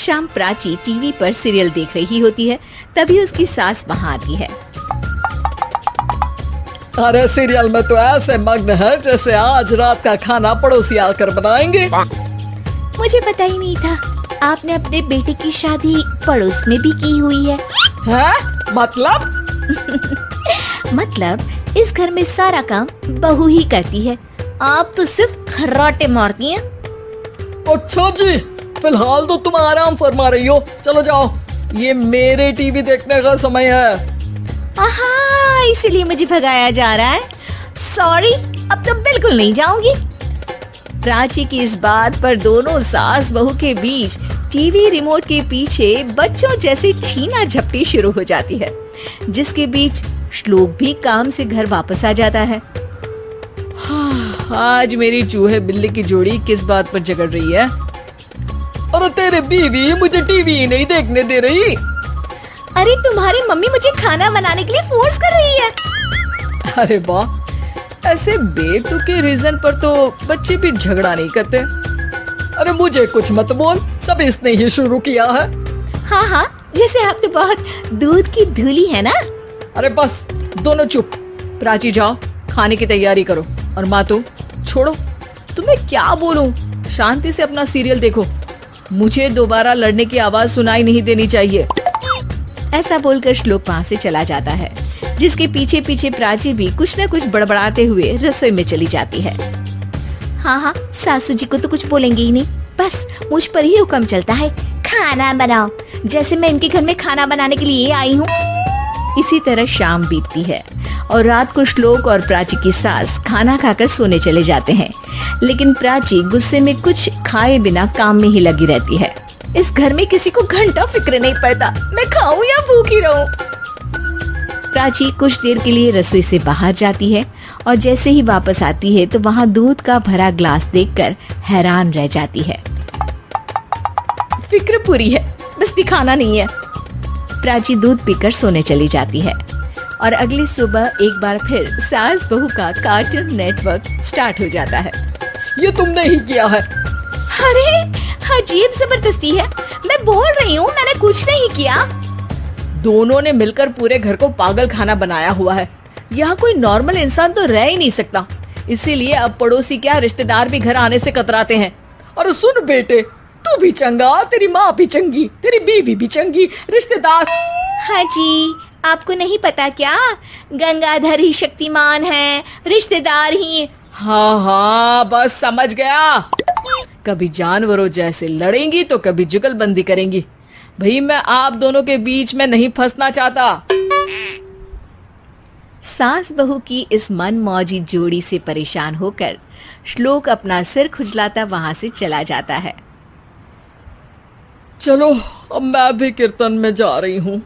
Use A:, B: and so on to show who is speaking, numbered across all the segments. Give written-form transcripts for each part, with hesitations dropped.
A: शाम प्राची टीवी पर सीरियल देख रही होती है, तभी उसकी सास वहाँ आती है।
B: अरे सीरियल में तो ऐसे मग्न है जैसे आज रात का खाना पड़ोसी आकर बनाएंगे।
A: मुझे पता ही नहीं था आपने अपने बेटे की शादी पड़ोस में भी की हुई है।
B: हैं? मतलब?
A: मतलब इस घर में सारा काम बहू ही करती है, आप तो सिर्फ खर्राटे मारती हैं।
B: अच्छा जी, फिलहाल तो तुम आराम फरमा रही हो, चलो जाओ, ये मेरे टीवी देखने का समय है।
A: आहा, इसीलिए मुझे भगाया जा रहा है। सॉरी, अब तो बिल्कुल नहीं जाऊंगी। प्राची की इस बात पर दोनों सास बहू के बीच टीवी रिमोट के पीछे बच्चों जैसे छीना झपटी शुरू हो जाती है, जिसके बीच श्लोक भी काम से घर वापस आ जाता है।
B: आज मेरी चूहे बिल्ली की जोड़ी किस बात पर झगड़ रही है? अरे तेरे बीवी मुझे टीवी ही नहीं देखने दे रही।
A: अरे तुम्हारी मम्मी मुझे खाना बनाने के लिए फोर्स कर रही है।
B: अरे वाह, ऐसे बेतुके रीजन पर तो बच्चे भी झगड़ा नहीं करते। अरे मुझे कुछ मत बोल, सब इसने ही शुरू किया है।
A: हाँ हाँ, जैसे आप तो बहुत दूध की धूली है ना।
B: अरे बस दोनों चुप। प्राची जाओ, खाने की तैयारी करो। और माँ तुम छोड़ो, तुम्हें क्या बोलूं, शांति से अपना सीरियल देखो, मुझे दोबारा लड़ने की आवाज सुनाई नहीं देनी चाहिए।
A: ऐसा बोलकर श्लोक वहाँ से चला जाता है, जिसके पीछे पीछे प्राची भी कुछ न कुछ बड़बड़ाते हुए रसोई में चली जाती है। हाँ हाँ, सासू जी को तो कुछ बोलेंगे ही नहीं, बस मुझ पर ही हुक्म चलता है, खाना बनाओ, जैसे मैं इनके घर में खाना बनाने के लिए आई हूँ। इसी तरह शाम बीतती है और रात को श्लोक और प्राची की सास खाना खाकर सोने चले जाते हैं, लेकिन प्राची गुस्से में कुछ खाए बिना काम में ही लगी रहती है। इस घर में किसी को घंटा फिक्र नहीं पड़ता, मैं खाऊं या भूखी रहूं। प्राची कुछ देर के लिए रसोई से बाहर जाती है और जैसे ही वापस आती है तो वहाँ दूध का भरा ग्लास देखकर हैरान रह जाती है। फिक्र पूरी है, बस दिखाना नहीं है। प्राची दूध पीकर सोने चली जाती है और अगली सुबह एक बार फिर सास बहू का कार्टून नेटवर्क स्टार्ट हो जाता है।
B: ये तुमने ही किया है।
A: अरे अजीब जबरदस्ती है, मैं बोल रही हूँ मैंने कुछ नहीं किया।
B: दोनों ने मिलकर पूरे घर को पागल खाना बनाया हुआ है। यहाँ कोई नॉर्मल इंसान तो रह ही नहीं सकता, इसीलिए अब पड़ोसी क्या रिश्तेदार भी घर आने से कतराते हैं। और सुन बेटे, तू भी चंगा, तेरी माँ भी चंगी, तेरी बीवी भी चंगी, रिश्तेदार।
A: हाँ जी, आपको नहीं पता क्या, गंगाधर ही शक्तिमान है, रिश्तेदार ही।
B: हाँ हाँ, बस समझ गया। कभी जानवरों जैसे लड़ेंगी तो कभी जुगलबंदी करेंगी। भाई मैं आप दोनों के बीच में नहीं फंसना चाहता।
A: सास बहू की इस मन मौजी जोड़ी से परेशान होकर श्लोक अपना सिर खुजलाता वहां से चला जाता है।
B: चलो अब मैं भी कीर्तन में जा रही हूँ।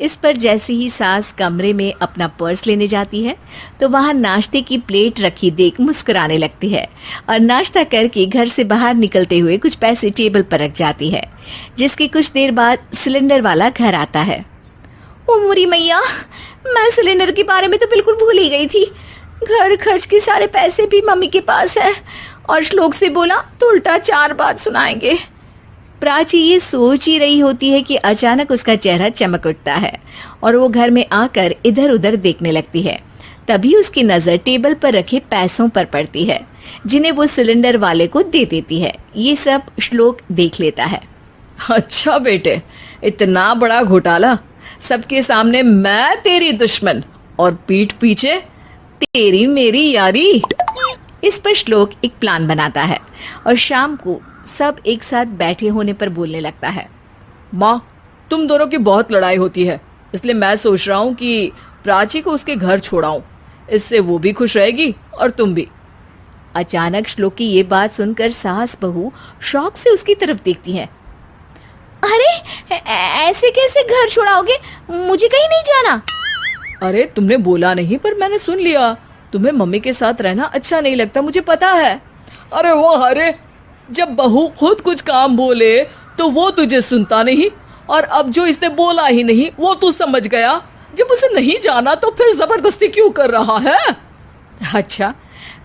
A: इस पर जैसे ही सास कमरे में अपना पर्स लेने जाती है तो वहां नाश्ते की प्लेट रखी देख मुस्कुराने लगती है और नाश्ता करके घर से बाहर निकलते हुए कुछ पैसे टेबल पर रख जाती है, जिसके कुछ देर बाद सिलेंडर वाला घर आता है। ओ मुरी मैया, मैं सिलेंडर के बारे में तो बिल्कुल भूल ही गई थी। घर खर्च के सारे पैसे भी मम्मी के पास है और श्लोक से बोला तो उल्टा 4 बात सुनाएंगे। प्राची ये सोच ही रही होती है कि अचानक उसका चेहरा चमक उठता है और वो घर में आकर इधर उधर देखने लगती है। तभी उसकी नजर टेबल पर रखे पैसों पर पड़ती है, जिन्हें वो सिलेंडर वाले को दे देती है। ये सब श्लोक देख लेता है।
B: अच्छा बेटे, इतना बड़ा घोटाला, सबके सामने मैं तेरी दुश्मन और पीठ पीछे तेरी मेरी यारी। इस पर श्लोक एक प्लान बनाता है और शाम को सब एक साथ बैठे होने पर बोलने लगता है। माँ, तुम दोनों की बहुत लड़ाई होती है, इसलिए मैं सोच रहा हूँ कि प्राची को उसके घर छोड़ाऊं, इससे वो भी खुश रहेगी और तुम भी।
A: अचानक श्लोक की ये बात सुनकर सास बहू शौक से उसकी तरफ देखती है। अरे ऐसे कैसे घर छोड़ाओगे, मुझे कहीं नहीं जाना।
B: अरे तुमने बोला नहीं पर मैंने सुन लिया, तुम्हें मम्मी के साथ रहना अच्छा नहीं लगता, मुझे पता है। अरे वो अरे, जब बहू खुद कुछ काम बोले तो वो तुझे सुनता नहीं, और अब जो इसने बोला ही नहीं वो तू समझ गया। जब उसे नहीं जाना तो फिर जबरदस्ती क्यों कर रहा है?
A: अच्छा,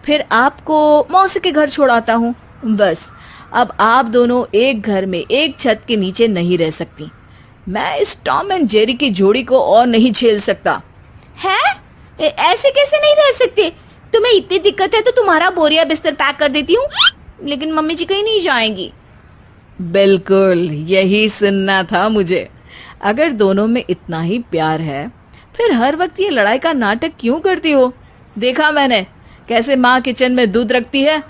A: फिर आपको मौसी के घर छोड़ाता हूँ, बस
B: अब आप दोनों एक घर में एक छत के नीचे नहीं रह सकती। मैं इस टॉम एंड जेरी की जोड़ी को और नहीं झेल सकता।
A: है? ऐसे कैसे नहीं रह सकते? तुम्हें इतनी दिक्कत है तो तुम्हारा बोरिया बिस्तर पैक कर देती हूँ, लेकिन मम्मी जी कहीं नहीं जाएंगी।
B: बिल्कुल यही सुनना था मुझे। अगर दोनों में इतना ही प्यार है फिर हर वक्त ये लड़ाई का नाटक क्यों करती हो? देखा मैंने कैसे माँ किचन में दूध रखती है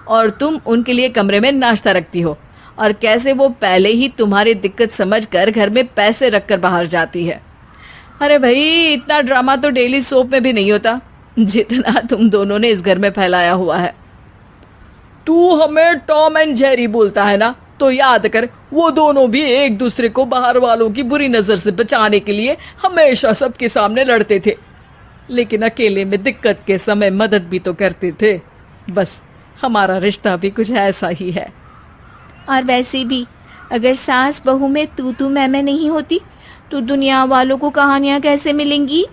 B: और तुम उनके लिए कमरे में नाश्ता रखती हो, और कैसे वो पहले ही तुम्हारी दिक्कत समझकर घर में पैसे रखकर बाहर जाती है। अरे भाई, इतना ड्रामा तो डेली सोप में भी नहीं होता जितना तुम दोनों ने इस घर में फैलाया हुआ है। तू हमें टॉम एंड जेरी बोलता है ना, तो याद कर वो दोनों भी एक दूसरे को बाहर वालों की बुरी नजर से बचाने के लिए हमेशा सबके सामने लड़ते थे, लेकिन अकेले में दिक्कत के समय मदद भी तो करते थे। बस हमारा रिश्ता भी कुछ ऐसा ही है।
A: और वैसे भी अगर सास बहू में तू मैं नहीं होती तो दुनिया वालों को कहानियां कैसे मिलेंगी?